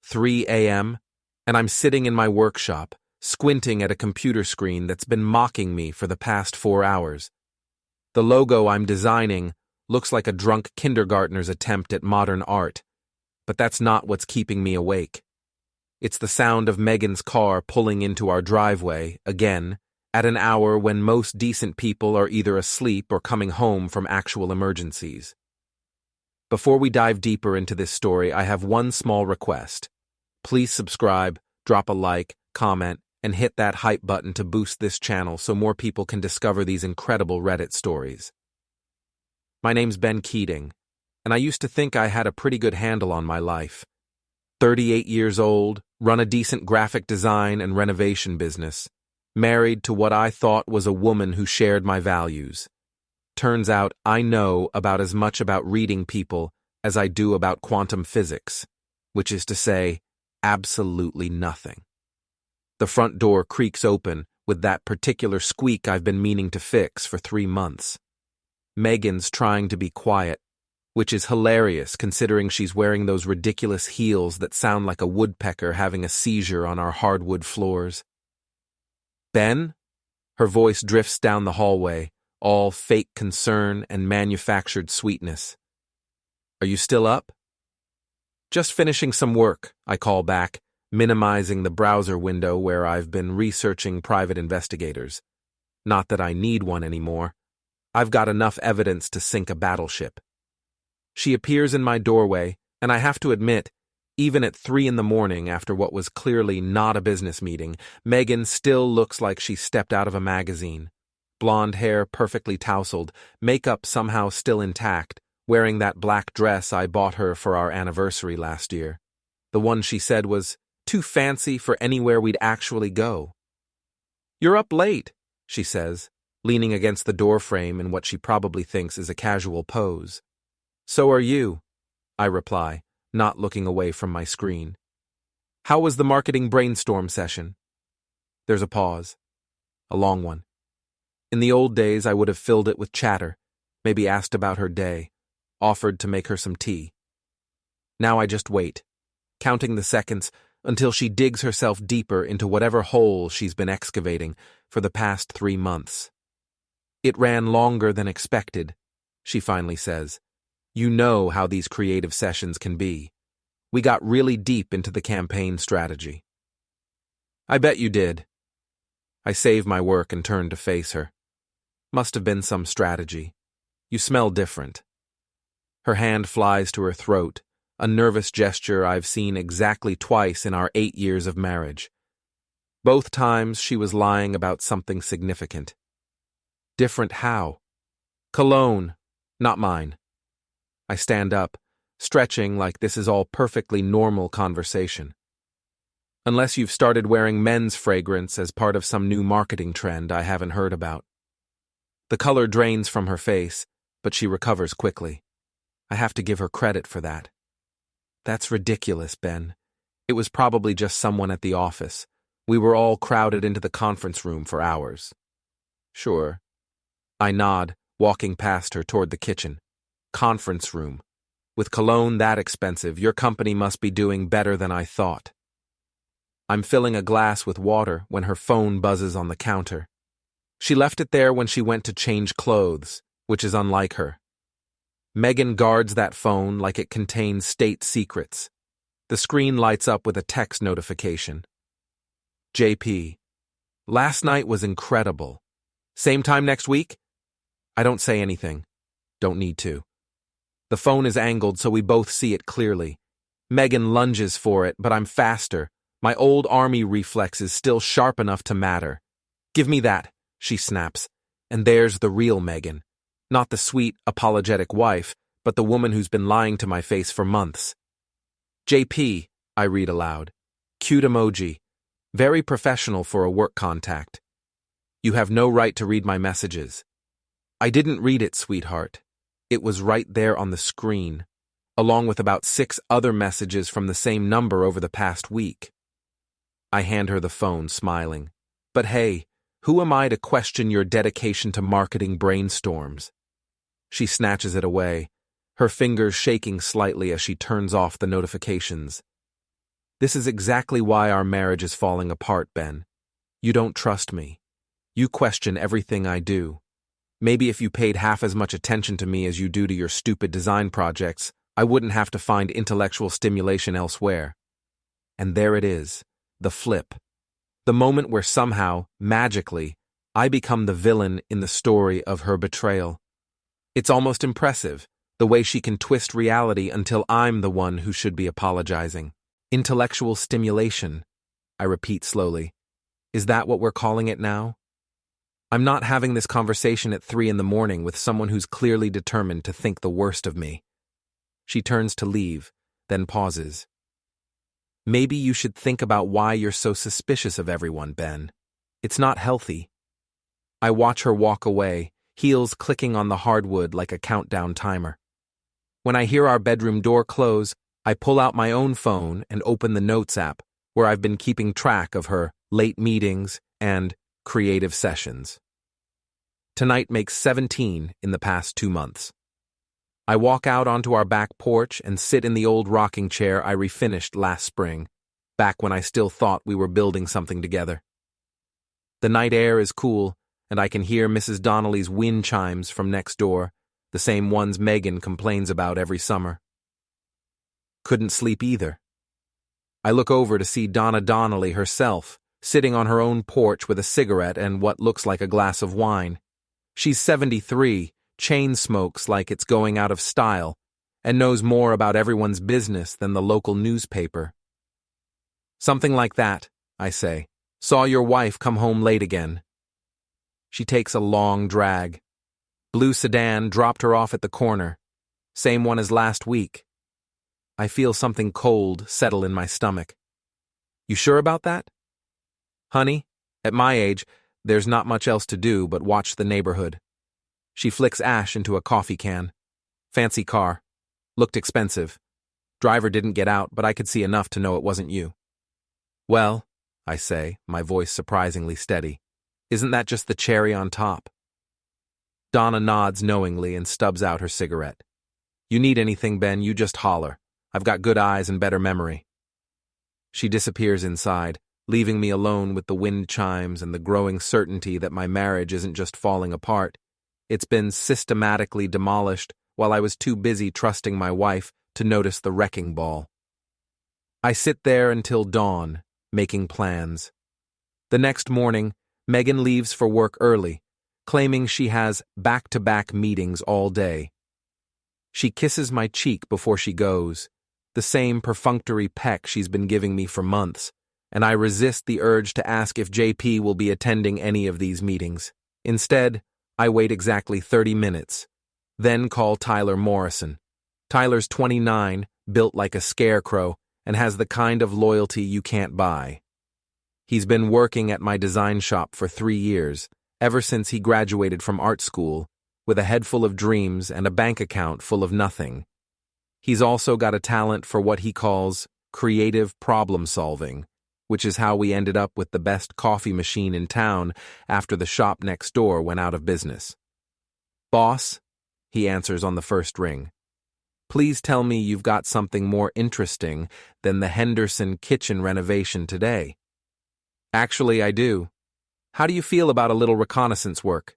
3 a.m., and I'm sitting in my workshop, squinting at a computer screen that's been mocking me for the past 4 hours. The logo I'm designing looks like a drunk kindergartner's attempt at modern art, but that's not what's keeping me awake. It's the sound of Megan's car pulling into our driveway, again, at an hour when most decent people are either asleep or coming home from actual emergencies. Before we dive deeper into this story, I have one small request. Please subscribe, drop a like, comment, and hit that hype button to boost this channel so more people can discover these incredible Reddit stories. My name's Ben Keating, and I used to think I had a pretty good handle on my life. 38 years old, run a decent graphic design and renovation business, married to what I thought was a woman who shared my values. Turns out I know about as much about reading people as I do about quantum physics, which is to say, absolutely nothing. The front door creaks open with that particular squeak I've been meaning to fix for 3 months. Megan's trying to be quiet, which is hilarious considering she's wearing those ridiculous heels that sound like a woodpecker having a seizure on our hardwood floors. Ben? Her voice drifts down the hallway, all fake concern and manufactured sweetness. Are you still up? Just finishing some work, I call back, minimizing the browser window where I've been researching private investigators. Not that I need one anymore. I've got enough evidence to sink a battleship. She appears in my doorway, and I have to admit, even at 3 a.m. after what was clearly not a business meeting, Megan still looks like she stepped out of a magazine. Blonde hair perfectly tousled, makeup somehow still intact, wearing that black dress I bought her for our anniversary last year. The one she said was too fancy for anywhere we'd actually go. You're up late, she says, leaning against the doorframe in what she probably thinks is a casual pose. So are you, I reply, not looking away from my screen. How was the marketing brainstorm session? There's a pause. A long one. In the old days, I would have filled it with chatter, maybe asked about her day, offered to make her some tea. Now I just wait, counting the seconds until she digs herself deeper into whatever hole she's been excavating for the past 3 months. It ran longer than expected, she finally says. You know how these creative sessions can be. We got really deep into the campaign strategy. I bet you did. I save my work and turn to face her. Must have been some strategy. You smell different. Her hand flies to her throat, a nervous gesture I've seen exactly twice in our 8 years of marriage. Both times she was lying about something significant. Different how? Cologne, not mine. I stand up, stretching like this is all perfectly normal conversation. Unless you've started wearing men's fragrance as part of some new marketing trend I haven't heard about. The color drains from her face, but she recovers quickly. I have to give her credit for that. That's ridiculous, Ben. It was probably just someone at the office. We were all crowded into the conference room for hours. Sure. I nod, walking past her toward the kitchen. Conference room. With cologne that expensive, your company must be doing better than I thought. I'm filling a glass with water when her phone buzzes on the counter. She left it there when she went to change clothes, which is unlike her. Megan guards that phone like it contains state secrets. The screen lights up with a text notification. JP. Last night was incredible. Same time next week? I don't say anything. Don't need to. The phone is angled so we both see it clearly. Megan lunges for it, but I'm faster. My old army reflex is still sharp enough to matter. Give me that, she snaps. And there's the real Megan. Not the sweet, apologetic wife, but the woman who's been lying to my face for months. JP, I read aloud. Cute emoji. Very professional for a work contact. You have no right to read my messages. I didn't read it, sweetheart. It was right there on the screen, along with about 6 other messages from the same number over the past week. I hand her the phone, smiling. But hey, who am I to question your dedication to marketing brainstorms? She snatches it away, her fingers shaking slightly as she turns off the notifications. This is exactly why our marriage is falling apart, Ben. You don't trust me. You question everything I do. Maybe if you paid half as much attention to me as you do to your stupid design projects, I wouldn't have to find intellectual stimulation elsewhere. And there it is, the flip. The moment where somehow, magically, I become the villain in the story of her betrayal. It's almost impressive, the way she can twist reality until I'm the one who should be apologizing. Intellectual stimulation, I repeat slowly. Is that what we're calling it now? I'm not having this conversation at 3 a.m. with someone who's clearly determined to think the worst of me. She turns to leave, then pauses. Maybe you should think about why you're so suspicious of everyone, Ben. It's not healthy. I watch her walk away, heels clicking on the hardwood like a countdown timer. When I hear our bedroom door close, I pull out my own phone and open the Notes app, where I've been keeping track of her late meetings and creative sessions. Tonight makes 17 in the past 2 months. I walk out onto our back porch and sit in the old rocking chair I refinished last spring, back when I still thought we were building something together. The night air is cool, and I can hear Mrs. Donnelly's wind chimes from next door, the same ones Megan complains about every summer. Couldn't sleep either. I look over to see Donna Donnelly herself, sitting on her own porch with a cigarette and what looks like a glass of wine. She's 73, chain smokes like it's going out of style, and knows more about everyone's business than the local newspaper. Something like that, I say. Saw your wife come home late again. She takes a long drag. Blue sedan dropped her off at the corner. Same one as last week. I feel something cold settle in my stomach. You sure about that? Honey, at my age, there's not much else to do but watch the neighborhood. She flicks ash into a coffee can. Fancy car. Looked expensive. Driver didn't get out, but I could see enough to know it wasn't you. Well, I say, my voice surprisingly steady. Isn't that just the cherry on top? Donna nods knowingly and stubs out her cigarette. You need anything, Ben, you just holler. I've got good eyes and better memory. She disappears inside, leaving me alone with the wind chimes and the growing certainty that my marriage isn't just falling apart. It's been systematically demolished while I was too busy trusting my wife to notice the wrecking ball. I sit there until dawn, making plans. The next morning, Megan leaves for work early, claiming she has back-to-back meetings all day. She kisses my cheek before she goes, the same perfunctory peck she's been giving me for months, and I resist the urge to ask if JP will be attending any of these meetings. Instead, I wait exactly 30 minutes, then call Tyler Morrison. Tyler's 29, built like a scarecrow, and has the kind of loyalty you can't buy. He's been working at my design shop for 3 years, ever since he graduated from art school, with a head full of dreams and a bank account full of nothing. He's also got a talent for what he calls creative problem solving, which is how we ended up with the best coffee machine in town after the shop next door went out of business. Boss, he answers on the first ring. Please tell me you've got something more interesting than the Henderson kitchen renovation today. Actually, I do. How do you feel about a little reconnaissance work?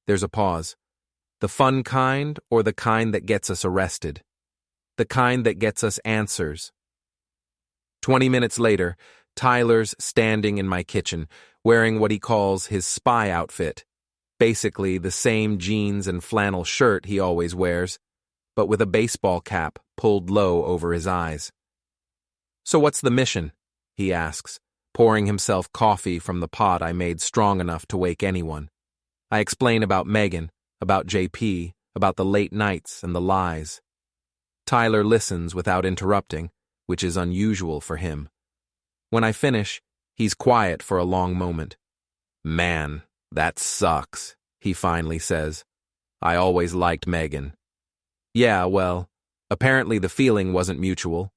There's a pause. The fun kind or the kind that gets us arrested? The kind that gets us answers. 20 minutes later, Tyler's standing in my kitchen, wearing what he calls his spy outfit. Basically the same jeans and flannel shirt he always wears, but with a baseball cap pulled low over his eyes. So what's the mission? He asks, pouring himself coffee from the pot I made strong enough to wake anyone. I explain about Megan, about JP, about the late nights and the lies. Tyler listens without interrupting, which is unusual for him. When I finish, he's quiet for a long moment. Man, that sucks, he finally says. I always liked Megan. Yeah, well, apparently the feeling wasn't mutual.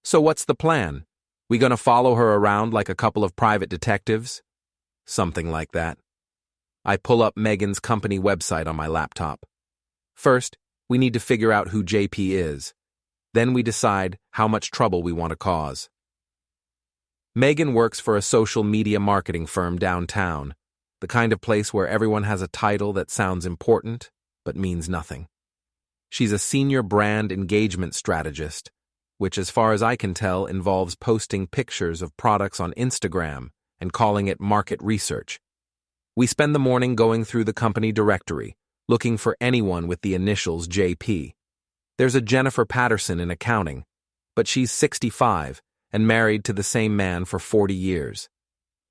So what's the plan? We gonna follow her around like a couple of private detectives? Something like that. I pull up Megan's company website on my laptop. First, we need to figure out who JP is. Then we decide how much trouble we want to cause. Megan works for a social media marketing firm downtown, the kind of place where everyone has a title that sounds important but means nothing. She's a senior brand engagement strategist, which, as far as I can tell, involves posting pictures of products on Instagram and calling it market research. We spend the morning going through the company directory, looking for anyone with the initials JP. There's a Jennifer Patterson in accounting, but she's 65 and married to the same man for 40 years.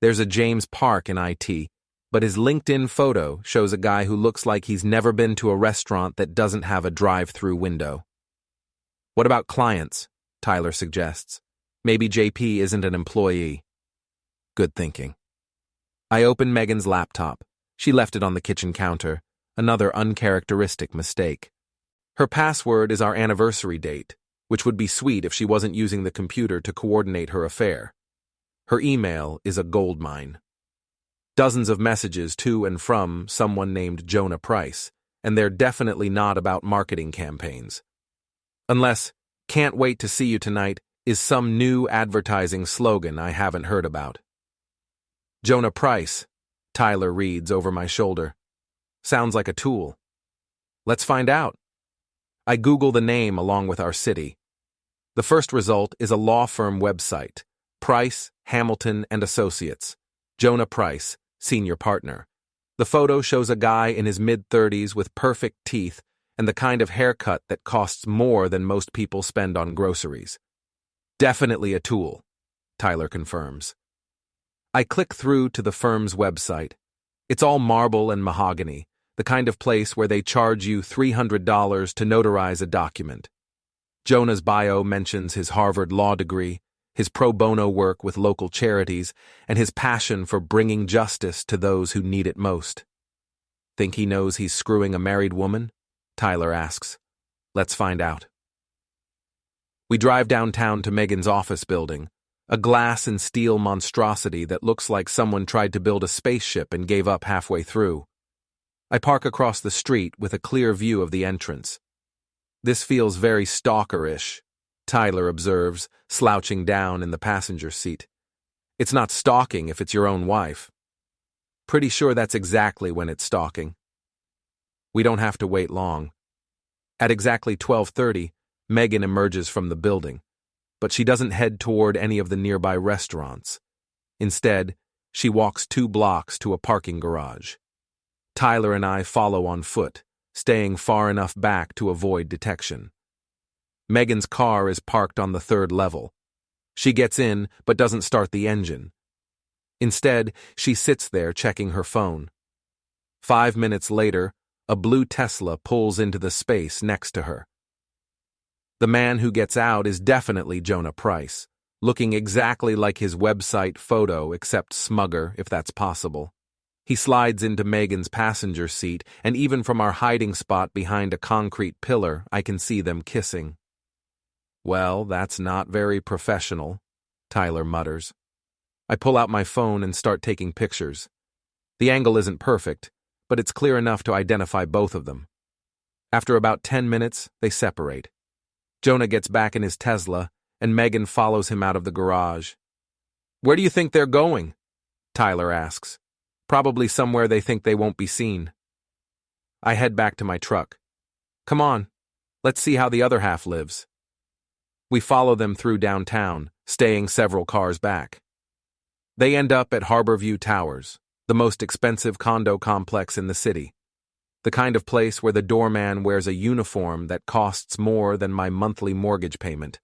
There's a James Park in IT, but his LinkedIn photo shows a guy who looks like he's never been to a restaurant that doesn't have a drive-through window. What about clients? Tyler suggests. Maybe JP isn't an employee. Good thinking. I open Megan's laptop. She left it on the kitchen counter, another uncharacteristic mistake. Her password is our anniversary date, which would be sweet if she wasn't using the computer to coordinate her affair. Her email is a goldmine. Dozens of messages to and from someone named Jonah Price, and they're definitely not about marketing campaigns. Unless, "Can't wait to see you tonight" is some new advertising slogan I haven't heard about. Jonah Price, Tyler reads over my shoulder. Sounds like a tool. Let's find out. I Google the name along with our city. The first result is a law firm website, Price, Hamilton and Associates. Jonah Price, senior partner. The photo shows a guy in his mid-30s with perfect teeth and the kind of haircut that costs more than most people spend on groceries. Definitely a tool, Tyler confirms. I click through to the firm's website. It's all marble and mahogany, the kind of place where they charge you $300 to notarize a document. Jonah's bio mentions his Harvard law degree, his pro bono work with local charities, and his passion for bringing justice to those who need it most. Think he knows he's screwing a married woman? Tyler asks. Let's find out. We drive downtown to Megan's office building, a glass and steel monstrosity that looks like someone tried to build a spaceship and gave up halfway through. I park across the street with a clear view of the entrance. This feels very stalkerish, Tyler observes, slouching down in the passenger seat. It's not stalking if it's your own wife. Pretty sure that's exactly when it's stalking. We don't have to wait long. At exactly 12:30, Megan emerges from the building, but she doesn't head toward any of the nearby restaurants. Instead, she walks 2 blocks to a parking garage. Tyler and I follow on foot, staying far enough back to avoid detection. Megan's car is parked on the 3rd level. She gets in, but doesn't start the engine. Instead, she sits there checking her phone. 5 minutes later, a blue Tesla pulls into the space next to her. The man who gets out is definitely Jonah Price, looking exactly like his website photo except smugger, if that's possible. He slides into Megan's passenger seat, and even from our hiding spot behind a concrete pillar, I can see them kissing. Well, that's not very professional, Tyler mutters. I pull out my phone and start taking pictures. The angle isn't perfect, but it's clear enough to identify both of them. After about 10 minutes, they separate. Jonah gets back in his Tesla, and Megan follows him out of the garage. "Where do you think they're going?" Tyler asks. "Probably somewhere they think they won't be seen." I head back to my truck. "Come on, let's see how the other half lives." We follow them through downtown, staying several cars back. They end up at Harborview Towers, the most expensive condo complex in the city. The kind of place where the doorman wears a uniform that costs more than my monthly mortgage payment.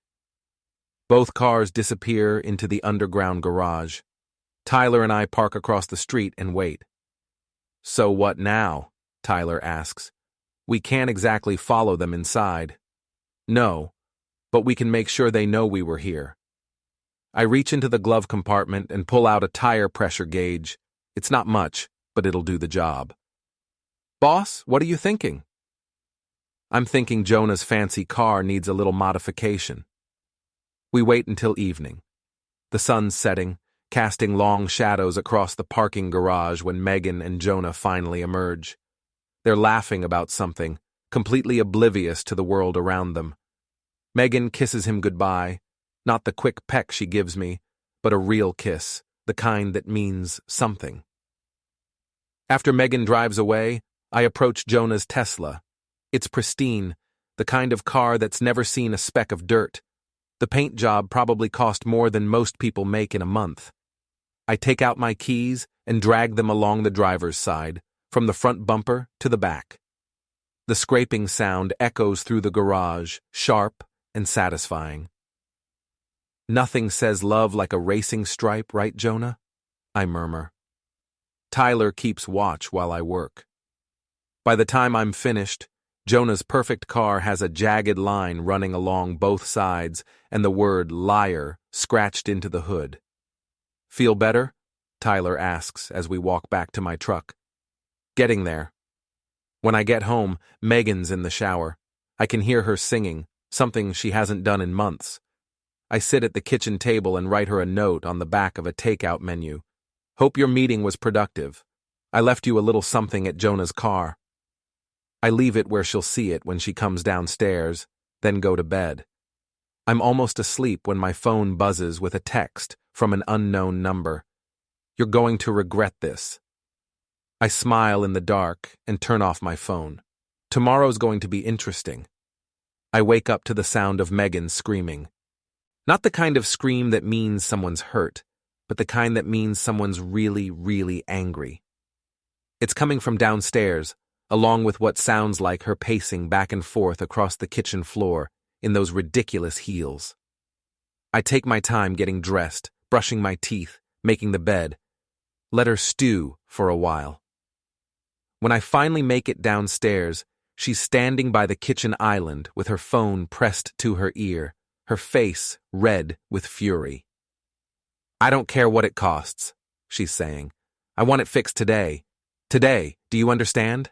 Both cars disappear into the underground garage. Tyler and I park across the street and wait. "So what now?" Tyler asks. "We can't exactly follow them inside." "No, but we can make sure they know we were here." I reach into the glove compartment and pull out a tire pressure gauge. It's not much, but it'll do the job. "Boss, what are you thinking?" I'm thinking Jonah's fancy car needs a little modification. We wait until evening. The sun's setting, casting long shadows across the parking garage when Megan and Jonah finally emerge. They're laughing about something, completely oblivious to the world around them. Megan kisses him goodbye, not the quick peck she gives me, but a real kiss, the kind that means something. After Megan drives away, I approach Jonah's Tesla. It's pristine, the kind of car that's never seen a speck of dirt. The paint job probably cost more than most people make in a month. I take out my keys and drag them along the driver's side, from the front bumper to the back. The scraping sound echoes through the garage, sharp and satisfying. Nothing says love like a racing stripe, right, Jonah? I murmur. Tyler keeps watch while I work. By the time I'm finished, Jonah's perfect car has a jagged line running along both sides and the word liar scratched into the hood. Feel better? Tyler asks as we walk back to my truck. Getting there. When I get home, Megan's in the shower. I can hear her singing, something she hasn't done in months. I sit at the kitchen table and write her a note on the back of a takeout menu. Hope your meeting was productive. I left you a little something at Jonah's car. I leave it where she'll see it when she comes downstairs, then go to bed. I'm almost asleep when my phone buzzes with a text from an unknown number. You're going to regret this. I smile in the dark and turn off my phone. Tomorrow's going to be interesting. I wake up to the sound of Megan screaming. Not the kind of scream that means someone's hurt, but the kind that means someone's really, really angry. It's coming from downstairs, along with what sounds like her pacing back and forth across the kitchen floor in those ridiculous heels. I take my time getting dressed, brushing my teeth, making the bed. Let her stew for a while. When I finally make it downstairs, she's standing by the kitchen island with her phone pressed to her ear, her face red with fury. I don't care what it costs, she's saying. I want it fixed today. Today, do you understand?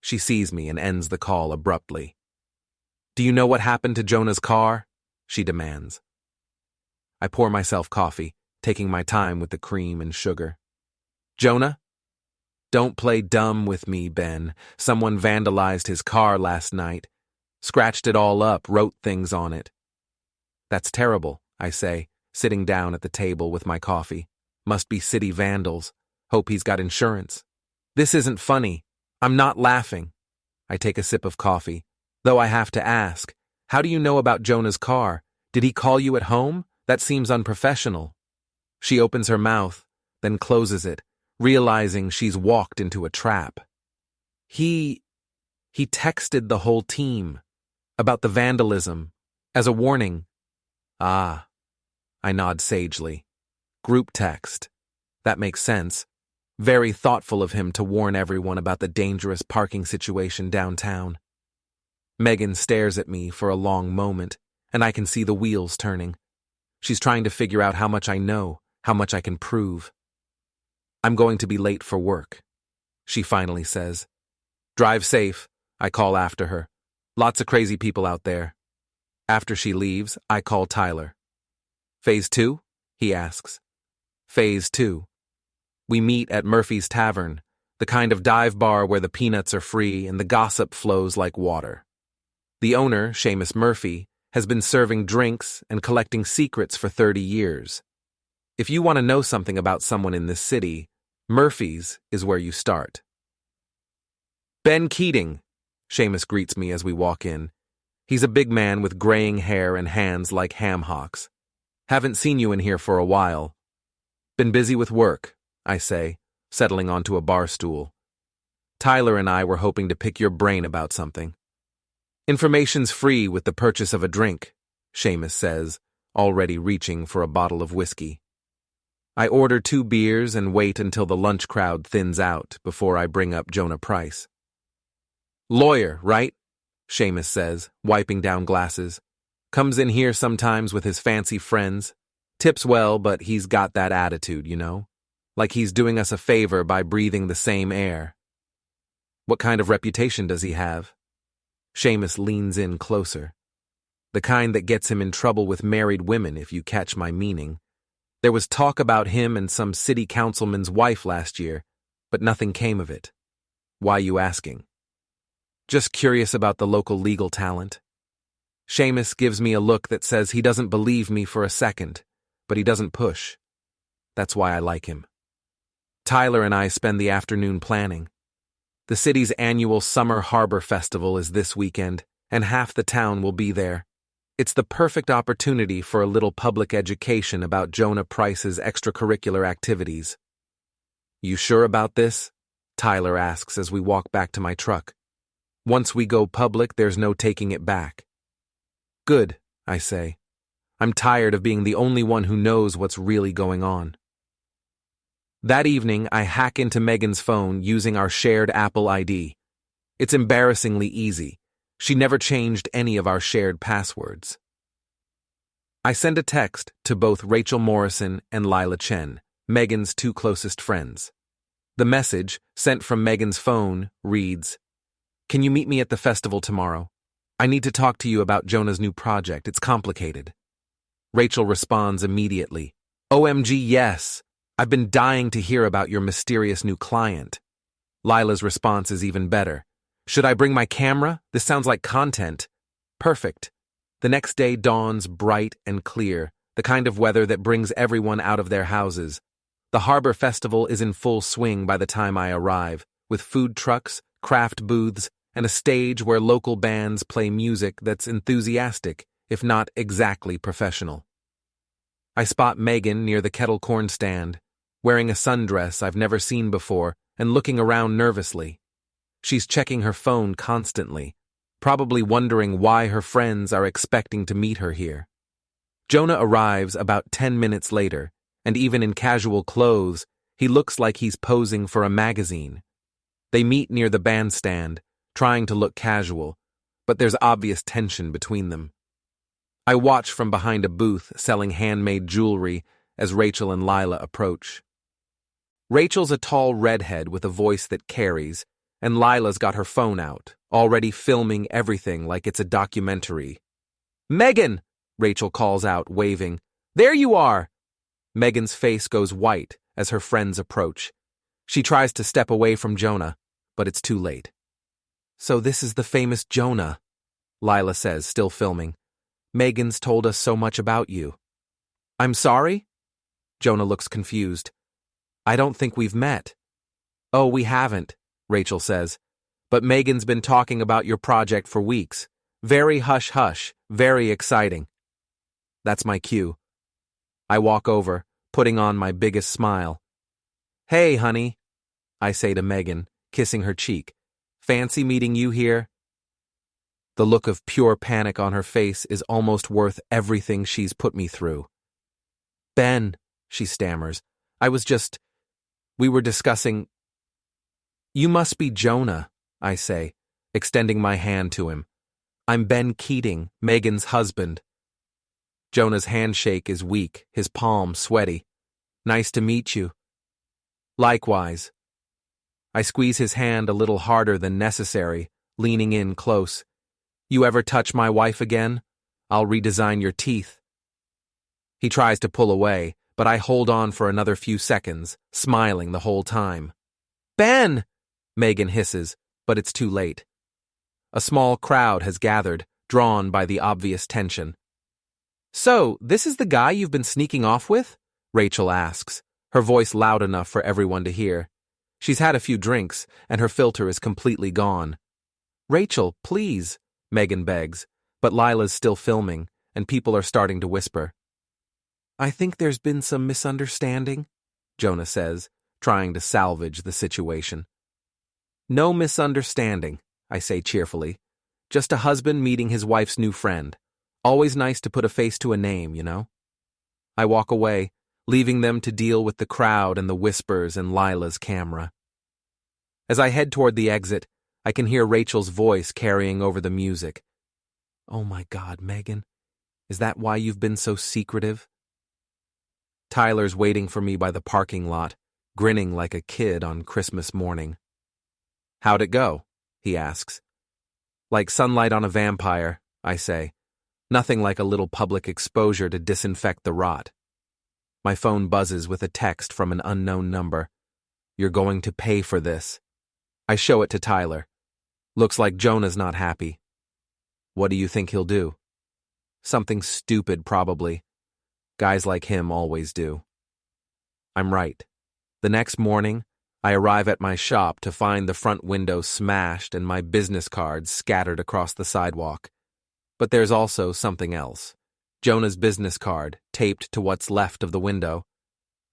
She sees me and ends the call abruptly. Do you know what happened to Jonah's car? She demands. I pour myself coffee, taking my time with the cream and sugar. Jonah? Don't play dumb with me, Ben. Someone vandalized his car last night. Scratched it all up, wrote things on it. That's terrible, I say, sitting down at the table with my coffee. Must be city vandals. Hope he's got insurance. This isn't funny. I'm not laughing. I take a sip of coffee. Though I have to ask, how do you know about Jonah's car? Did he call you at home? That seems unprofessional. She opens her mouth, then closes it, realizing she's walked into a trap. He texted the whole team about the vandalism as a warning. Ah, I nod sagely. Group text. That makes sense. Very thoughtful of him to warn everyone about the dangerous parking situation downtown. Megan stares at me for a long moment, and I can see the wheels turning. She's trying to figure out how much I know, how much I can prove. I'm going to be late for work, she finally says. Drive safe, I call after her. Lots of crazy people out there. After she leaves, I call Tyler. Phase 2? He asks. Phase 2. We meet at Murphy's Tavern, the kind of dive bar where the peanuts are free and the gossip flows like water. The owner, Seamus Murphy, has been serving drinks and collecting secrets for 30 years. If you want to know something about someone in this city, Murphy's is where you start. Ben Keating, Seamus greets me as we walk in. He's a big man with graying hair and hands like ham hocks. Haven't seen you in here for a while. Been busy with work, I say, settling onto a bar stool. Tyler and I were hoping to pick your brain about something. Information's free with the purchase of a drink, Seamus says, already reaching for a bottle of whiskey. I order 2 beers and wait until the lunch crowd thins out before I bring up Jonah Price. Lawyer, right? Seamus says, wiping down glasses. Comes in here sometimes with his fancy friends. Tips well, but he's got that attitude, you know? Like he's doing us a favor by breathing the same air. What kind of reputation does he have? Seamus leans in closer. The kind that gets him in trouble with married women, if you catch my meaning. There was talk about him and some city councilman's wife last year, but nothing came of it. Why you asking? Just curious about the local legal talent. Seamus gives me a look that says he doesn't believe me for a second, but he doesn't push. That's why I like him. Tyler and I spend the afternoon planning. The city's annual Summer Harbor Festival is this weekend, and half the town will be there. It's the perfect opportunity for a little public education about Jonah Price's extracurricular activities. You sure about this? Tyler asks as we walk back to my truck. Once we go public, there's no taking it back. Good, I say. I'm tired of being the only one who knows what's really going on. That evening, I hack into Megan's phone using our shared Apple ID. It's embarrassingly easy. She never changed any of our shared passwords. I send a text to both Rachel Morrison and Lila Chen, Megan's two closest friends. The message, sent from Megan's phone, reads, "Can you meet me at the festival tomorrow? I need to talk to you about Jonah's new project. It's complicated." Rachel responds immediately, "OMG, yes. I've been dying to hear about your mysterious new client." Lila's response is even better. "Should I bring my camera? This sounds like content." Perfect. The next day dawns bright and clear, the kind of weather that brings everyone out of their houses. The Harbor Festival is in full swing by the time I arrive, with food trucks, craft booths, and a stage where local bands play music that's enthusiastic, if not exactly professional. I spot Megan near the kettle corn stand, wearing a sundress I've never seen before and looking around nervously. She's checking her phone constantly, probably wondering why her friends are expecting to meet her here. Jonah arrives about 10 minutes later, and even in casual clothes, he looks like he's posing for a magazine. They meet near the bandstand, trying to look casual, but there's obvious tension between them. I watch from behind a booth selling handmade jewelry as Rachel and Lila approach. Rachel's a tall redhead with a voice that carries, and Lila's got her phone out, already filming everything like it's a documentary. "Megan!" Rachel calls out, waving. "There you are!" Megan's face goes white as her friends approach. She tries to step away from Jonah, but it's too late. "So this is the famous Jonah," Lila says, still filming. "Megan's told us so much about you." "I'm sorry?" Jonah looks confused. "I don't think we've met." "Oh, we haven't," Rachel says. "But Megan's been talking about your project for weeks. Very hush-hush, very exciting." That's my cue. I walk over, putting on my biggest smile. "Hey, honey," I say to Megan, kissing her cheek. "Fancy meeting you here?" The look of pure panic on her face is almost worth everything she's put me through. "Ben," she stammers, we were discussing." "You must be Jonah," I say, extending my hand to him. "I'm Ben Keating, Megan's husband." Jonah's handshake is weak, his palm sweaty. "Nice to meet you." "Likewise." I squeeze his hand a little harder than necessary, leaning in close. "You ever touch my wife again? I'll redesign your teeth." He tries to pull away, but I hold on for another few seconds, smiling the whole time. "Ben!" Megan hisses, but it's too late. A small crowd has gathered, drawn by the obvious tension. "So, this is the guy you've been sneaking off with?" Rachel asks, her voice loud enough for everyone to hear. She's had a few drinks, and her filter is completely gone. "Rachel, please," Megan begs, but Lila's still filming, and people are starting to whisper. "I think there's been some misunderstanding," Jonah says, trying to salvage the situation. "No misunderstanding," I say cheerfully. "Just a husband meeting his wife's new friend. Always nice to put a face to a name, you know?" I walk away, leaving them to deal with the crowd and the whispers and Lila's camera. As I head toward the exit, I can hear Rachel's voice carrying over the music. "Oh my God, Megan, is that why you've been so secretive?" Tyler's waiting for me by the parking lot, grinning like a kid on Christmas morning. "How'd it go?" he asks. "Like sunlight on a vampire," I say. "Nothing like a little public exposure to disinfect the rot." My phone buzzes with a text from an unknown number. "You're going to pay for this." I show it to Tyler. Looks like Jonah's not happy. "What do you think he'll do?" "Something stupid, probably. Guys like him always do. I'm right. The next morning, I arrive at my shop to find the front window smashed and my business cards scattered across the sidewalk. But there's also something else. Jonah's business card, taped to what's left of the window.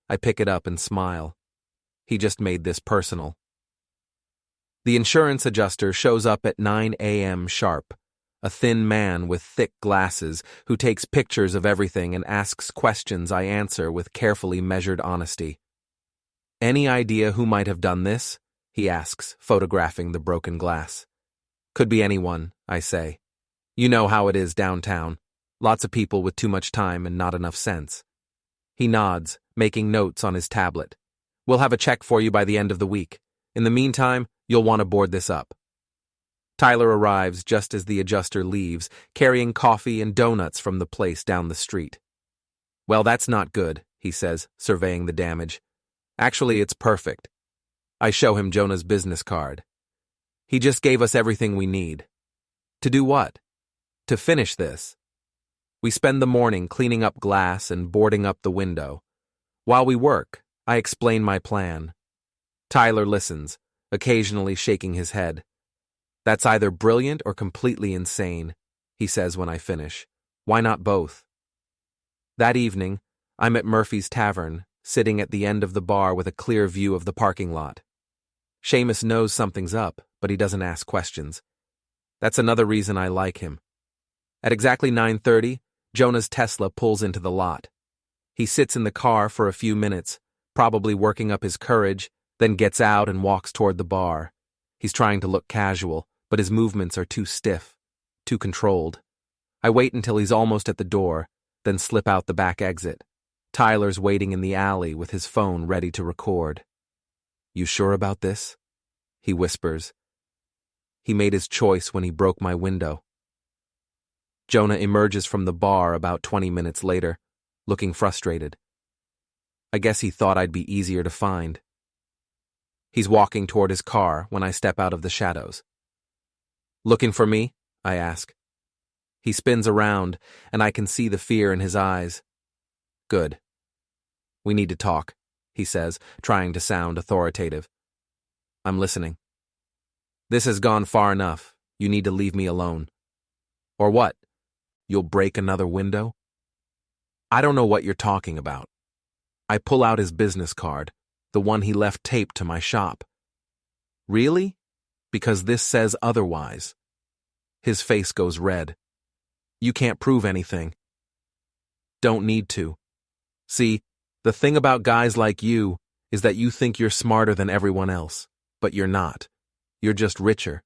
I pick it up and smile. He just made this personal. The insurance adjuster shows up at 9 a.m. sharp. A thin man with thick glasses who takes pictures of everything and asks questions I answer with carefully measured honesty. Any idea who might have done this? He asks, photographing the broken glass. Could be anyone, I say. You know how it is downtown. Lots of people with too much time and not enough sense. He nods, making notes on his tablet. We'll have a check for you by the end of the week. In the meantime, you'll want to board this up. Tyler arrives just as the adjuster leaves, carrying coffee and donuts from the place down the street. Well, that's not good, he says, surveying the damage. Actually, it's perfect. I show him Jonah's business card. He just gave us everything we need. To do what? To finish this. We spend the morning cleaning up glass and boarding up the window. While we work, I explain my plan. Tyler listens, occasionally shaking his head. That's either brilliant or completely insane, he says when I finish. Why not both? That evening, I'm at Murphy's Tavern, sitting at the end of the bar with a clear view of the parking lot. Seamus knows something's up, but he doesn't ask questions. That's another reason I like him. At exactly 9:30, Jonah's Tesla pulls into the lot. He sits in the car for a few minutes, probably working up his courage, then gets out and walks toward the bar. He's trying to look casual, but his movements are too stiff, too controlled. I wait until he's almost at the door, then slip out the back exit. Tyler's waiting in the alley with his phone ready to record. You sure about this? He whispers. He made his choice when he broke my window. Jonah emerges from the bar about 20 minutes later, looking frustrated. I guess he thought I'd be easier to find. He's walking toward his car when I step out of the shadows. Looking for me? I ask. He spins around, and I can see the fear in his eyes. Good. We need to talk, he says, trying to sound authoritative. I'm listening. This has gone far enough. You need to leave me alone. Or what? You'll break another window? I don't know what you're talking about. I pull out his business card, the one he left taped to my shop. Really? Because this says otherwise. His face goes red. You can't prove anything. Don't need to. See, the thing about guys like you is that you think you're smarter than everyone else, but you're not. You're just richer.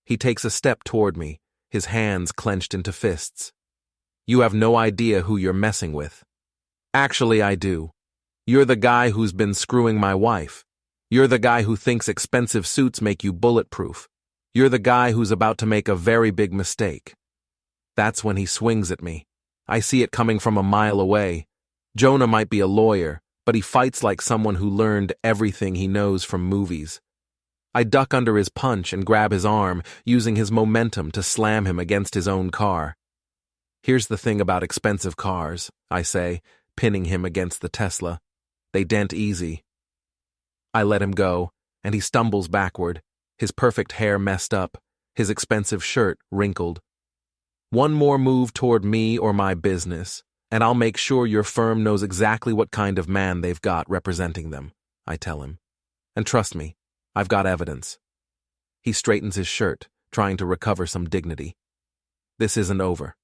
He takes a step toward me, his hands clenched into fists. You have no idea who you're messing with. Actually, I do. You're the guy who's been screwing my wife. You're the guy who thinks expensive suits make you bulletproof. You're the guy who's about to make a very big mistake. That's when he swings at me. I see it coming from a mile away. Jonah might be a lawyer, but he fights like someone who learned everything he knows from movies. I duck under his punch and grab his arm, using his momentum to slam him against his own car. Here's the thing about expensive cars, I say, pinning him against the Tesla. They dent easy. I let him go, and he stumbles backward, his perfect hair messed up, his expensive shirt wrinkled. One more move toward me or my business, and I'll make sure your firm knows exactly what kind of man they've got representing them, I tell him. And trust me, I've got evidence. He straightens his shirt, trying to recover some dignity. This isn't over.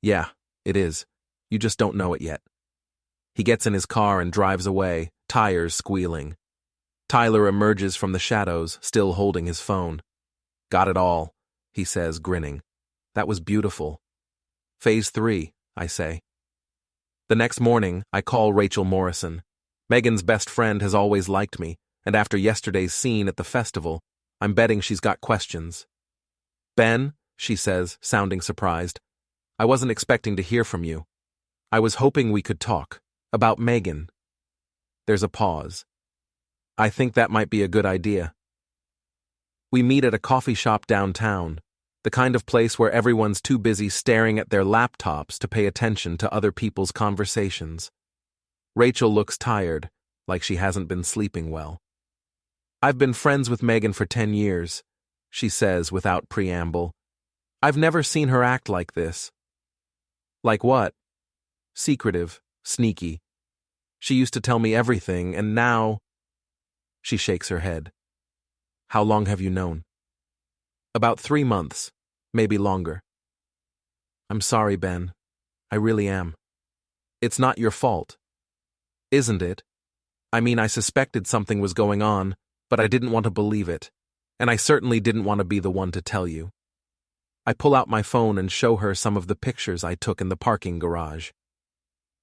Yeah, it is. You just don't know it yet. He gets in his car and drives away, tires squealing. Tyler emerges from the shadows, still holding his phone. Got it all, he says, grinning. That was beautiful. Phase 3, I say. The next morning, I call Rachel Morrison. Megan's best friend has always liked me, and after yesterday's scene at the festival, I'm betting she's got questions. Ben, she says, sounding surprised, I wasn't expecting to hear from you. I was hoping we could talk. About Megan. There's a pause. I think that might be a good idea. We meet at a coffee shop downtown. The kind of place where everyone's too busy staring at their laptops to pay attention to other people's conversations. Rachel looks tired, like she hasn't been sleeping well. I've been friends with Megan for 10 years, she says without preamble. I've never seen her act like this. Like what? Secretive, sneaky. She used to tell me everything, and now… She shakes her head. How long have you known? About 3 months, maybe longer. I'm sorry, Ben. I really am. It's not your fault. Isn't it? I mean, I suspected something was going on, but I didn't want to believe it, and I certainly didn't want to be the one to tell you. I pull out my phone and show her some of the pictures I took in the parking garage.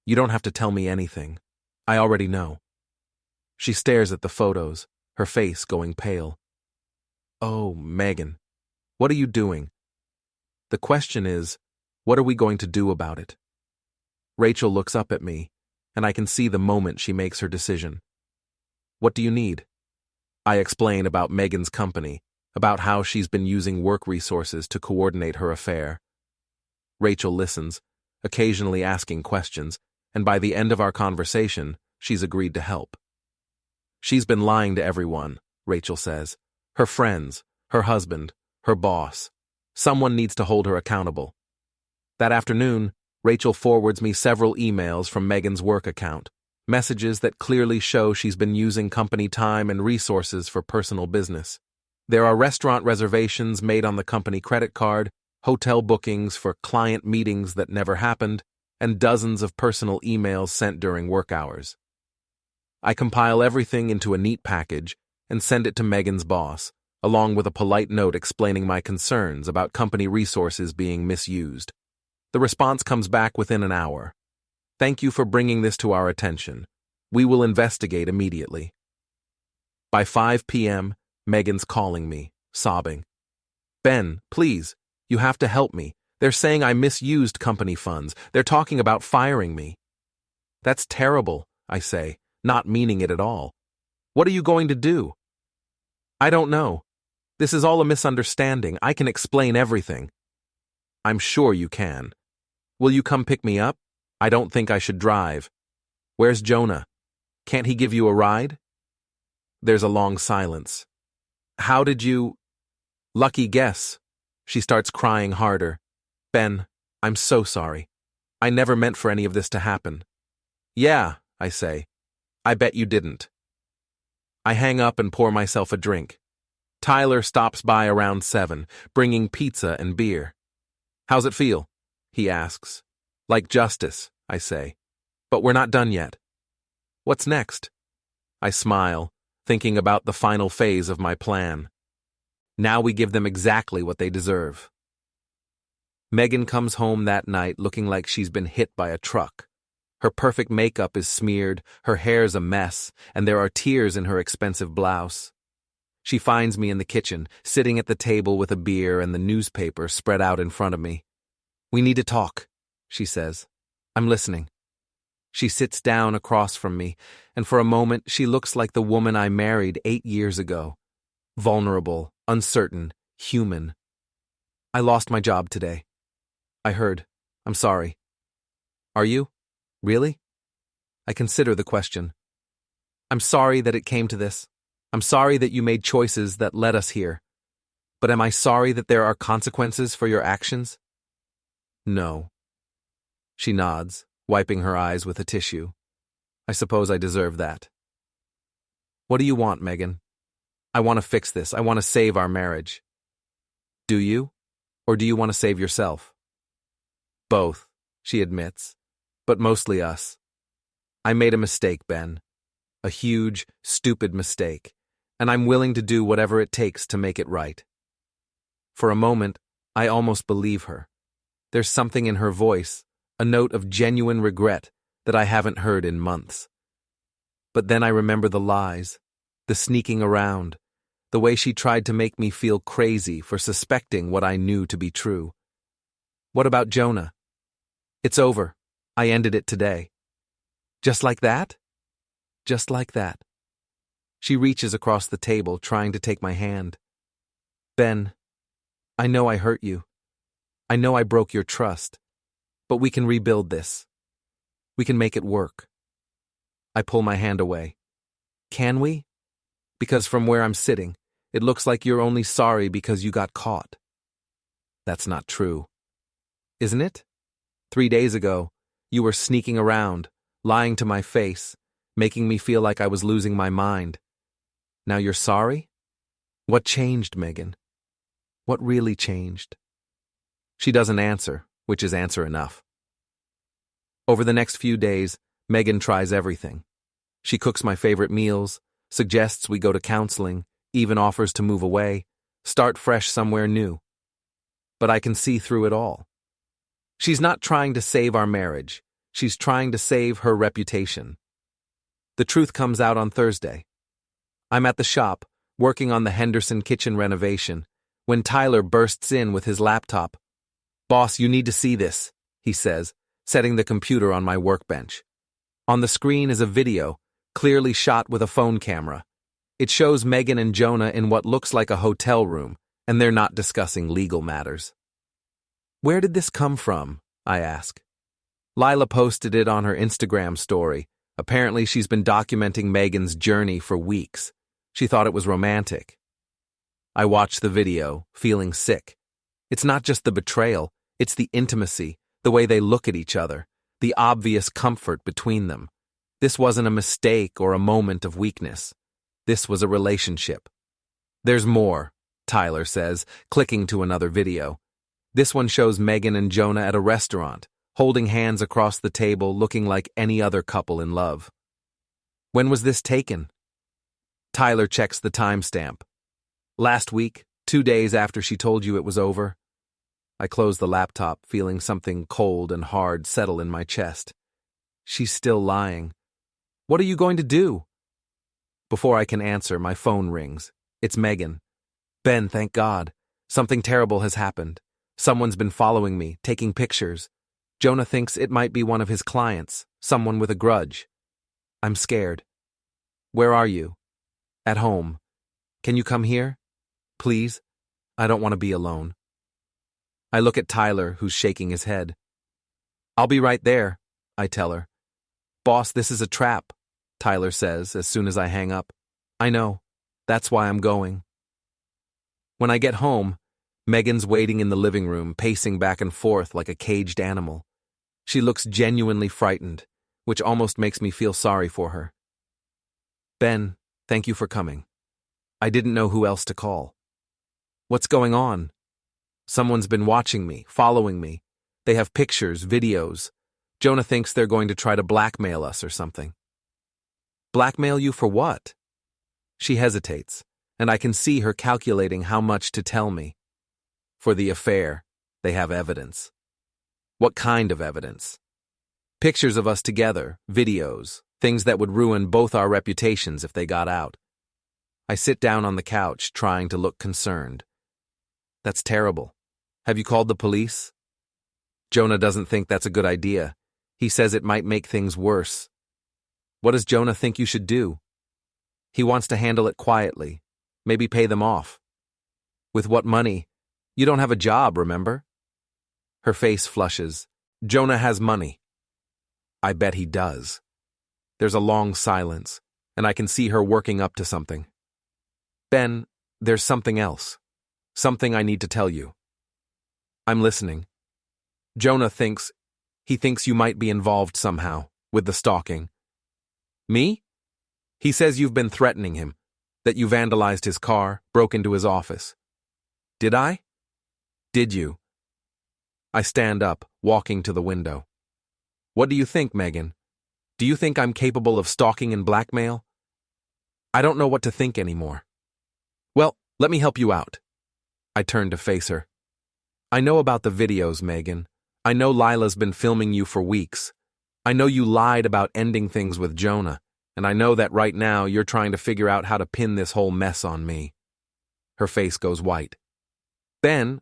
You don't have to tell me anything. I already know. She stares at the photos, her face going pale. Oh, Megan, what are you doing? The question is, what are we going to do about it? Rachel looks up at me, and I can see the moment she makes her decision. What do you need? I explain about Megan's company, about how she's been using work resources to coordinate her affair. Rachel listens, occasionally asking questions, and by the end of our conversation, she's agreed to help. She's been lying to everyone, Rachel says. Her friends, her husband, her boss. Someone needs to hold her accountable. That afternoon, Rachel forwards me several emails from Megan's work account, messages that clearly show she's been using company time and resources for personal business. There are restaurant reservations made on the company credit card, hotel bookings for client meetings that never happened, and dozens of personal emails sent during work hours. I compile everything into a neat package and send it to Megan's boss, along with a polite note explaining my concerns about company resources being misused. The response comes back within an hour. Thank you for bringing this to our attention. We will investigate immediately. By 5 p.m., Megan's calling me, sobbing. Ben, please, you have to help me. They're saying I misused company funds. They're talking about firing me. That's terrible, I say, not meaning it at all. What are you going to do? I don't know. This is all a misunderstanding. I can explain everything. I'm sure you can. Will you come pick me up? I don't think I should drive. Where's Jonah? Can't he give you a ride? There's a long silence. How did you… Lucky guess. She starts crying harder. Ben, I'm so sorry. I never meant for any of this to happen. Yeah, I say. I bet you didn't. I hang up and pour myself a drink. Tyler stops by around 7, bringing pizza and beer. How's it feel? He asks. Like justice, I say. But we're not done yet. What's next? I smile, thinking about the final phase of my plan. Now we give them exactly what they deserve. Megan comes home that night looking like she's been hit by a truck. Her perfect makeup is smeared, her hair's a mess, and there are tears in her expensive blouse. She finds me in the kitchen, sitting at the table with a beer and the newspaper spread out in front of me. We need to talk, she says. I'm listening. She sits down across from me, and for a moment she looks like the woman I married 8 years ago. Vulnerable, uncertain, human. I lost my job today. I heard. I'm sorry. Are you? Really? I consider the question. I'm sorry that it came to this. I'm sorry that you made choices that led us here. But am I sorry that there are consequences for your actions? No. She nods, wiping her eyes with a tissue. I suppose I deserve that. What do you want, Megan? I want to fix this. I want to save our marriage. Do you? Or do you want to save yourself? Both, she admits, but mostly us. I made a mistake, Ben. A huge, stupid mistake, and I'm willing to do whatever it takes to make it right. For a moment, I almost believe her. There's something in her voice, a note of genuine regret that I haven't heard in months. But then I remember the lies, the sneaking around, the way she tried to make me feel crazy for suspecting what I knew to be true. What about Jonah? It's over. I ended it today. Just like that? Just like that. She reaches across the table, trying to take my hand. Ben, I know I hurt you. I know I broke your trust. But we can rebuild this. We can make it work. I pull my hand away. Can we? Because from where I'm sitting, it looks like you're only sorry because you got caught. That's not true. Isn't it? 3 days ago, you were sneaking around, lying to my face, making me feel like I was losing my mind. Now you're sorry? What changed, Megan? What really changed? She doesn't answer, which is answer enough. Over the next few days, Megan tries everything. She cooks my favorite meals, suggests we go to counseling, even offers to move away, start fresh somewhere new. But I can see through it all. She's not trying to save our marriage. She's trying to save her reputation. The truth comes out on Thursday. I'm at the shop, working on the Henderson kitchen renovation, when Tyler bursts in with his laptop. "Boss, you need to see this," he says, setting the computer on my workbench. On the screen is a video, clearly shot with a phone camera. It shows Megan and Jonah in what looks like a hotel room, and they're not discussing legal matters. "Where did this come from?" I ask. Lila posted it on her Instagram story. Apparently she's been documenting Megan's journey for weeks. She thought it was romantic. I watched the video, feeling sick. It's not just the betrayal, it's the intimacy, the way they look at each other, the obvious comfort between them. This wasn't a mistake or a moment of weakness. This was a relationship. "There's more," Tyler says, clicking to another video. This one shows Megan and Jonah at a restaurant, holding hands across the table, looking like any other couple in love. "When was this taken?" Tyler checks the timestamp. "Last week, 2 days after she told you it was over." I close the laptop, feeling something cold and hard settle in my chest. She's still lying. What are you going to do? Before I can answer, my phone rings. It's Megan. "Ben, thank God. Something terrible has happened. Someone's been following me, taking pictures. Jonah thinks it might be one of his clients, someone with a grudge. I'm scared." "Where are you?" "At home. Can you come here? Please? I don't want to be alone." I look at Tyler, who's shaking his head. "I'll be right there," I tell her. "Boss, this is a trap," Tyler says as soon as I hang up. "I know. That's why I'm going." When I get home, Megan's waiting in the living room, pacing back and forth like a caged animal. She looks genuinely frightened, which almost makes me feel sorry for her. "Ben, thank you for coming. I didn't know who else to call." "What's going on?" "Someone's been watching me, following me. They have pictures, videos. Jonah thinks they're going to try to blackmail us or something." "Blackmail you for what?" She hesitates, and I can see her calculating how much to tell me. "For the affair, they have evidence." "What kind of evidence?" "Pictures of us together, videos, things that would ruin both our reputations if they got out." I sit down on the couch, trying to look concerned. "That's terrible. Have you called the police?" "Jonah doesn't think that's a good idea. He says it might make things worse." "What does Jonah think you should do?" "He wants to handle it quietly. Maybe pay them off." "With what money? You don't have a job, remember?" Her face flushes. "Jonah has money." "I bet he does." There's a long silence, and I can see her working up to something. "Ben, there's something else. Something I need to tell you." "I'm listening." "Jonah thinks you might be involved somehow with the stalking." "Me?" "He says you've been threatening him, that you vandalized his car, broke into his office." "Did I?" "Did you?" I stand up, walking to the window. "What do you think, Megan? Do you think I'm capable of stalking and blackmail?" I don't know what to think anymore. "Well, let me help you out." I turn to face her. "I know about the videos, Megan. I know Lila's been filming you for weeks. I know you lied about ending things with Jonah, and I know that right now you're trying to figure out how to pin this whole mess on me." Her face goes white. "Ben,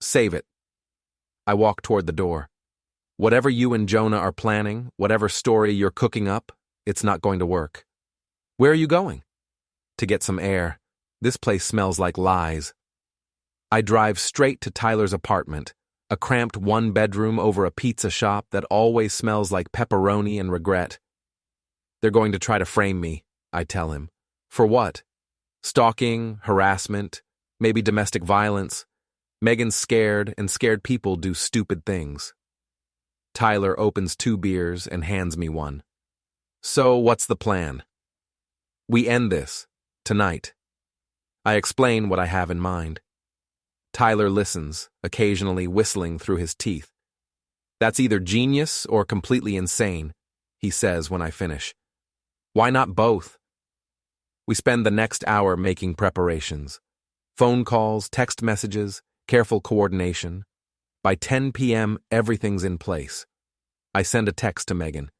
save it." I walk toward the door. Whatever you and Jonah are planning, whatever story you're cooking up, it's not going to work. "Where are you going?" "To get some air. This place smells like lies." I drive straight to Tyler's apartment, a cramped one-bedroom over a pizza shop that always smells like pepperoni and regret. They're going to try to frame me, I tell him. For what? Stalking, harassment, maybe domestic violence. Megan's scared, and scared people do stupid things. Tyler opens 2 beers and hands me one. So, what's the plan? We end this, tonight. I explain what I have in mind. Tyler listens, occasionally whistling through his teeth. That's either genius or completely insane, he says when I finish. Why not both? We spend the next hour making preparations. Phone calls, text messages, careful coordination. By 10 p.m., everything's in place. I send a text to Megan.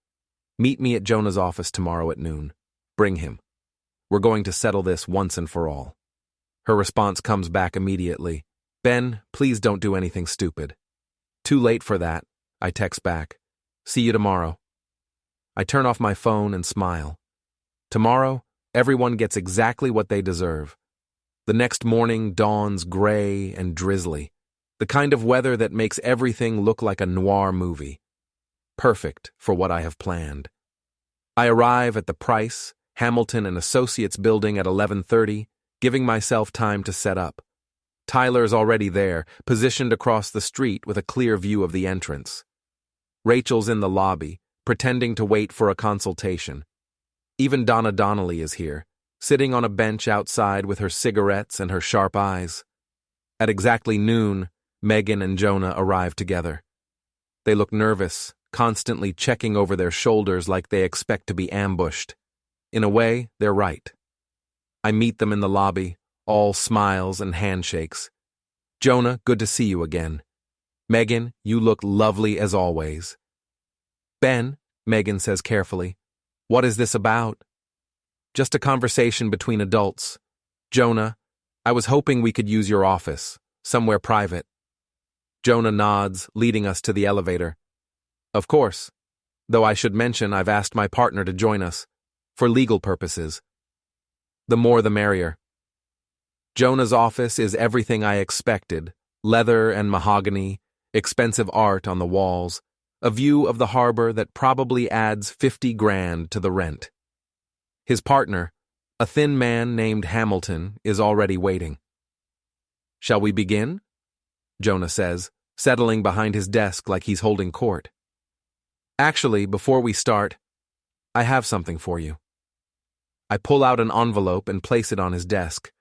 Meet me at Jonah's office tomorrow at noon. Bring him. We're going to settle this once and for all. Her response comes back immediately. Ben, please don't do anything stupid. Too late for that, I text back. See you tomorrow. I turn off my phone and smile. Tomorrow, everyone gets exactly what they deserve. The next morning dawns gray and drizzly, the kind of weather that makes everything look like a noir movie. Perfect for what I have planned. I arrive at the Price, Hamilton and Associates building at 11:30, giving myself time to set up. Tyler's already there, positioned across the street with a clear view of the entrance. Rachel's in the lobby, pretending to wait for a consultation. Even Donna Donnelly is here, sitting on a bench outside with her cigarettes and her sharp eyes. At exactly noon, Megan and Jonah arrive together. They look nervous, constantly checking over their shoulders like they expect to be ambushed. In a way, they're right. I meet them in the lobby, all smiles and handshakes. Jonah, good to see you again. Megan, you look lovely as always. Ben, Megan says carefully, what is this about? Just a conversation between adults. Jonah, I was hoping we could use your office, somewhere private. Jonah nods, leading us to the elevator. Of course, though I should mention I've asked my partner to join us, for legal purposes. The more the merrier. Jonah's office is everything I expected, leather and mahogany, expensive art on the walls, a view of the harbor that probably adds 50 grand to the rent. His partner, a thin man named Hamilton, is already waiting. Shall we begin? Jonah says, settling behind his desk like he's holding court. Actually, before we start, I have something for you. I pull out an envelope and place it on his desk.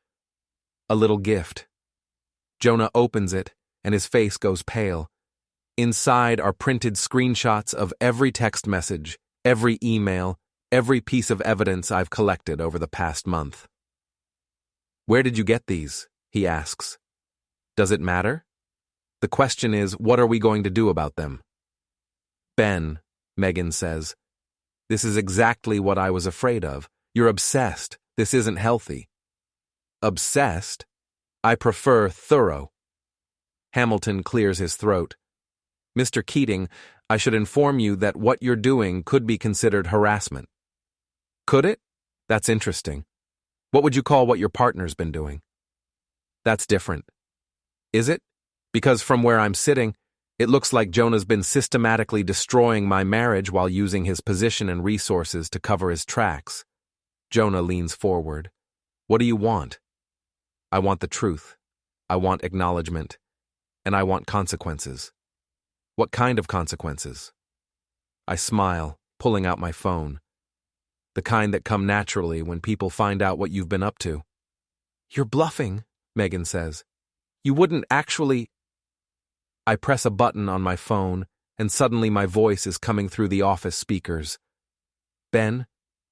A little gift. Jonah opens it, and his face goes pale. Inside are printed screenshots of every text message, every email, every piece of evidence I've collected over the past month. Where did you get these? He asks. Does it matter? The question is, what are we going to do about them? Ben, Megan says, this is exactly what I was afraid of. You're obsessed. This isn't healthy. Obsessed? I prefer thorough. Hamilton clears his throat. Mr. Keating, I should inform you that what you're doing could be considered harassment. Could it? That's interesting. What would you call what your partner's been doing? That's different. Is it? Because from where I'm sitting, it looks like Jonah's been systematically destroying my marriage while using his position and resources to cover his tracks. Jonah leans forward. What do you want? I want the truth. I want acknowledgement. And I want consequences. What kind of consequences? I smile, pulling out my phone. The kind that come naturally when people find out what you've been up to. You're bluffing, Megan says. You wouldn't actually... I press a button on my phone, and suddenly my voice is coming through the office speakers. Ben,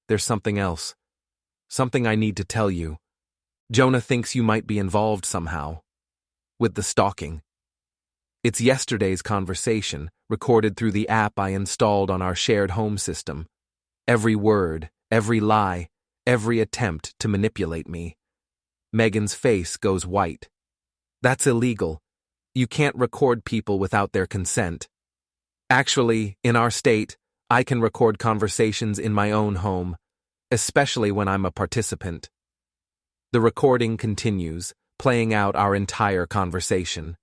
there's something else. Something I need to tell you. Jonah thinks you might be involved somehow. With the stalking. It's yesterday's conversation, recorded through the app I installed on our shared home system. Every word, every lie, every attempt to manipulate me. Megan's face goes white. That's illegal. You can't record people without their consent. Actually, in our state, I can record conversations in my own home, especially when I'm a participant. The recording continues, playing out our entire conversation.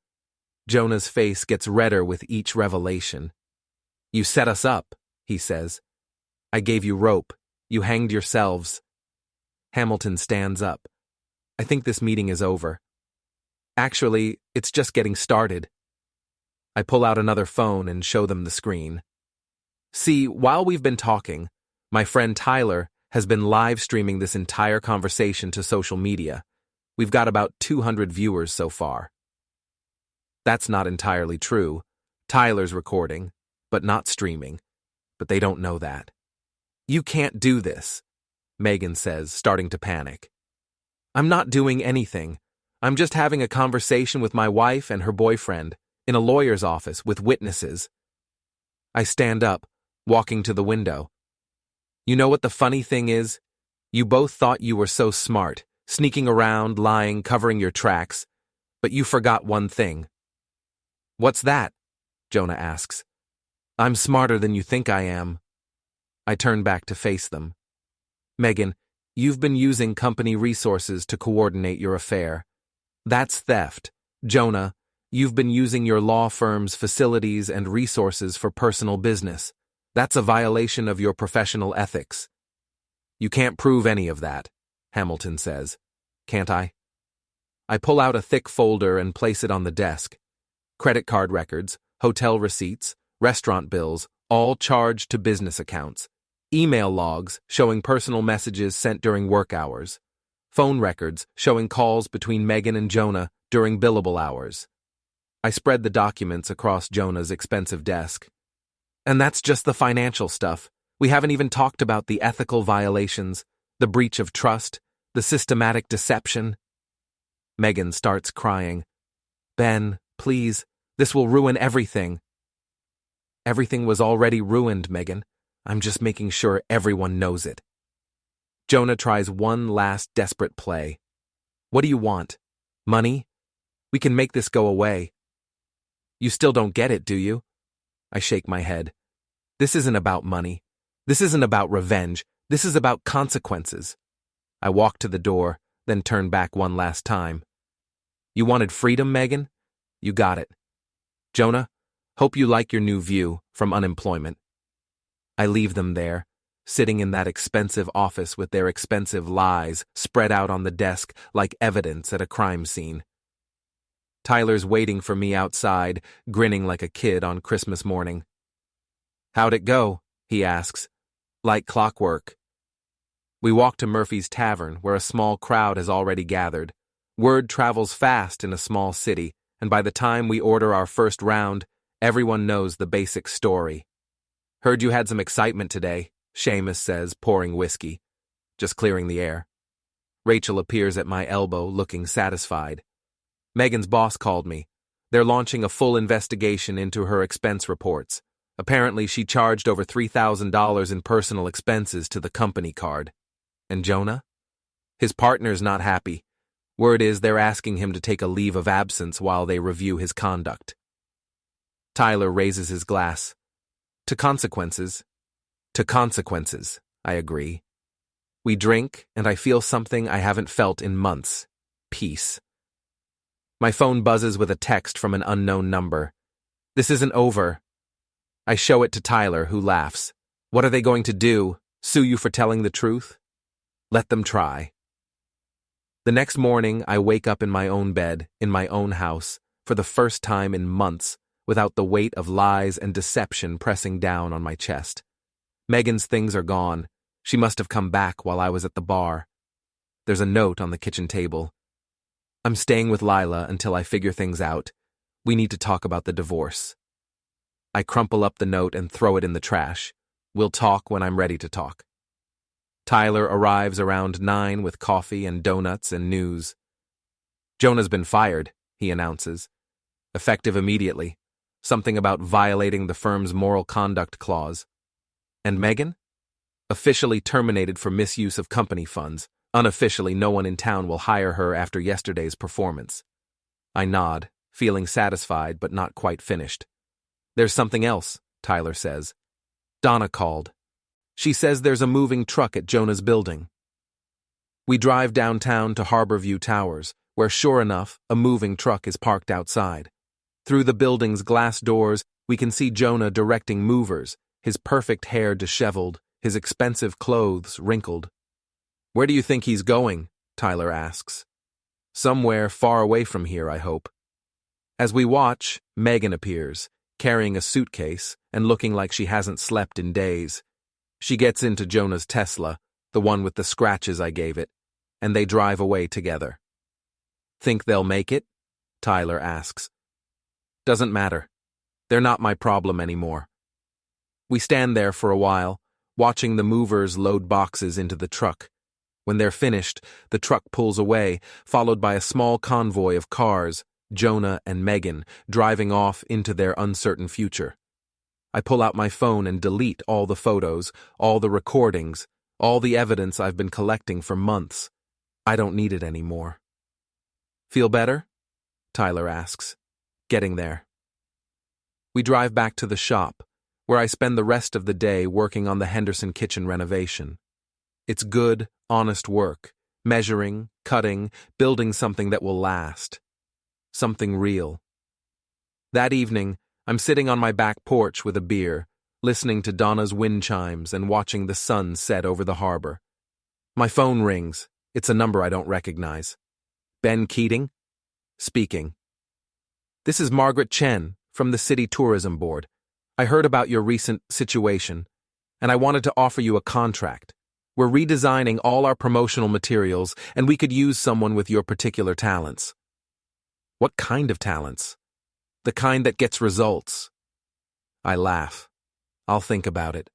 Jonah's face gets redder with each revelation. "You set us up," he says. "I gave you rope. You hanged yourselves." Hamilton stands up. "I think this meeting is over. Actually, it's just getting started." I pull out another phone and show them the screen. See, while we've been talking, my friend Tyler has been live streaming this entire conversation to social media. We've got about 200 viewers so far. That's not entirely true. Tyler's recording, but not streaming. But they don't know that. "You can't do this," Megan says, starting to panic. "I'm not doing anything. I'm just having a conversation with my wife and her boyfriend in a lawyer's office with witnesses." I stand up, walking to the window. "You know what the funny thing is? You both thought you were so smart, sneaking around, lying, covering your tracks, but you forgot one thing." "What's that?" Jonah asks. "I'm smarter than you think I am." I turn back to face them. "Megan, you've been using company resources to coordinate your affair. That's theft. Jonah, you've been using your law firm's facilities and resources for personal business. That's a violation of your professional ethics." "You can't prove any of that," Hamilton says. "Can't I?" I pull out a thick folder and place it on the desk. Credit card records, hotel receipts, restaurant bills, all charged to business accounts. Email logs showing personal messages sent during work hours. Phone records showing calls between Megan and Jonah during billable hours. I spread the documents across Jonah's expensive desk. "And that's just the financial stuff. We haven't even talked about the ethical violations, the breach of trust, the systematic deception." Megan starts crying. "Ben, please, this will ruin everything." "Everything was already ruined, Megan. I'm just making sure everyone knows it." Jonah tries one last desperate play. "What do you want? Money? We can make this go away." "You still don't get it, do you?" I shake my head. "This isn't about money. This isn't about revenge. This is about consequences." I walk to the door, then turn back one last time. "You wanted freedom, Megan? You got it. Jonah, hope you like your new view from unemployment." I leave them there, sitting in that expensive office with their expensive lies spread out on the desk like evidence at a crime scene. Tyler's waiting for me outside, grinning like a kid on Christmas morning. "How'd it go?" he asks. "Like clockwork." We walk to Murphy's Tavern, where a small crowd has already gathered. Word travels fast in a small city, and by the time we order our first round, everyone knows the basic story. "Heard you had some excitement today," Seamus says, pouring whiskey. "Just clearing the air." Rachel appears at my elbow, looking satisfied. "Megan's boss called me. They're launching a full investigation into her expense reports. Apparently, she charged over $3,000 in personal expenses to the company card." "And Jonah?" "His partner's not happy. Word is they're asking him to take a leave of absence while they review his conduct." Tyler raises his glass. "To consequences." "To consequences," I agree. We drink, and I feel something I haven't felt in months. Peace. My phone buzzes with a text from an unknown number. "This isn't over." I show it to Tyler, who laughs. "What are they going to do? Sue you for telling the truth?" Let them try. The next morning, I wake up in my own bed, in my own house, for the first time in months, without the weight of lies and deception pressing down on my chest. Megan's things are gone. She must have come back while I was at the bar. There's a note on the kitchen table. "I'm staying with Lila until I figure things out. We need to talk about the divorce." I crumple up the note and throw it in the trash. "We'll talk when I'm ready to talk." Tyler arrives around 9 with coffee and donuts and news. "Jonah's been fired," he announces. "Effective immediately. Something about violating the firm's moral conduct clause." "And Megan?" "Officially terminated for misuse of company funds. Unofficially, no one in town will hire her after yesterday's performance." I nod, feeling satisfied but not quite finished. "There's something else," Tyler says. "Donna called. She says there's a moving truck at Jonah's building." We drive downtown to Harborview Towers, where sure enough, a moving truck is parked outside. Through the building's glass doors, we can see Jonah directing movers, his perfect hair disheveled, his expensive clothes wrinkled. "Where do you think he's going?" Tyler asks. "Somewhere far away from here, I hope." As we watch, Megan appears, carrying a suitcase and looking like she hasn't slept in days. She gets into Jonah's Tesla, the one with the scratches I gave it, and they drive away together. "Think they'll make it?" Tyler asks. "Doesn't matter. They're not my problem anymore." We stand there for a while, watching the movers load boxes into the truck. When they're finished, the truck pulls away, followed by a small convoy of cars, Jonah and Megan, driving off into their uncertain future. I pull out my phone and delete all the photos, all the recordings, all the evidence I've been collecting for months. I don't need it anymore. "Feel better?" Tyler asks, getting there. We drive back to the shop, where I spend the rest of the day working on the Henderson kitchen renovation. It's good, honest work, measuring, cutting, building something that will last. Something real. That evening, I'm sitting on my back porch with a beer, listening to Donna's wind chimes and watching the sun set over the harbor. My phone rings. It's a number I don't recognize. "Ben Keating?" Speaking. "This is Margaret Chen from the City Tourism Board. I heard about your recent situation, and I wanted to offer you a contract. We're redesigning all our promotional materials, and we could use someone with your particular talents." "What kind of talents?" "The kind that gets results." I laugh. I'll think about it.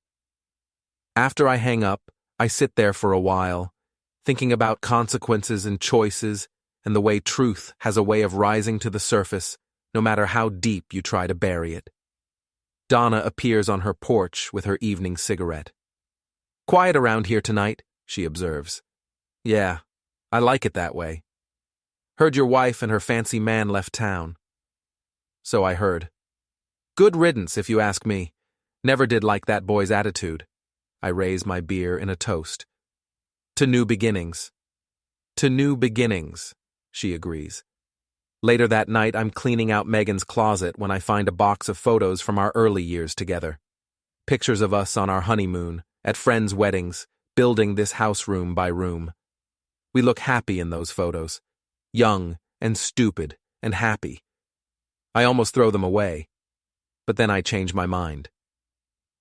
After I hang up, I sit there for a while, thinking about consequences and choices, and the way truth has a way of rising to the surface, no matter how deep you try to bury it. Donna appears on her porch with her evening cigarette. "Quiet around here tonight," she observes. "Yeah, I like it that way. Heard your wife and her fancy man left town." "So I heard." "Good riddance, if you ask me. Never did like that boy's attitude." I raise my beer in a toast. "To new beginnings." "To new beginnings," she agrees. Later that night, I'm cleaning out Megan's closet when I find a box of photos from our early years together. Pictures of us on our honeymoon, at friends' weddings, building this house room by room. We look happy in those photos. Young and stupid and happy. I almost throw them away. But then I change my mind.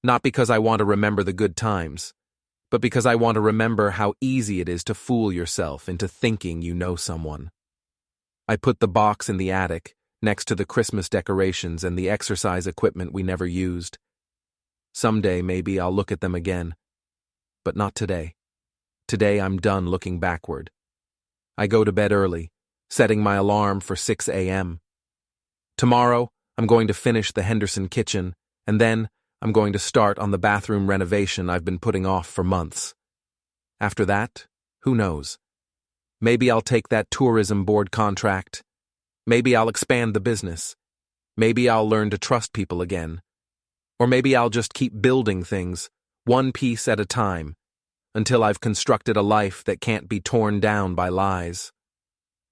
Not because I want to remember the good times, but because I want to remember how easy it is to fool yourself into thinking you know someone. I put the box in the attic, next to the Christmas decorations and the exercise equipment we never used. Someday maybe I'll look at them again. But not today. Today I'm done looking backward. I go to bed early, setting my alarm for 6 a.m. Tomorrow, I'm going to finish the Henderson kitchen, and then I'm going to start on the bathroom renovation I've been putting off for months. After that, who knows? Maybe I'll take that tourism board contract. Maybe I'll expand the business. Maybe I'll learn to trust people again. Or maybe I'll just keep building things, one piece at a time, until I've constructed a life that can't be torn down by lies.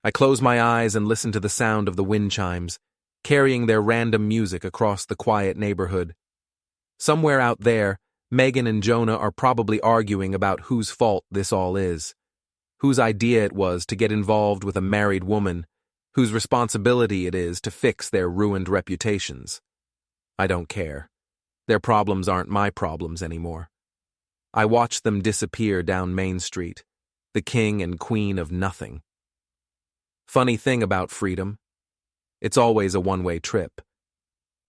I close my eyes and listen to the sound of the wind chimes, carrying their random music across the quiet neighborhood. Somewhere out there, Megan and Jonah are probably arguing about whose fault this all is, whose idea it was to get involved with a married woman, whose responsibility it is to fix their ruined reputations. I don't care. Their problems aren't my problems anymore. I watch them disappear down Main Street, the king and queen of nothing. Funny thing about freedom, it's always a one-way trip.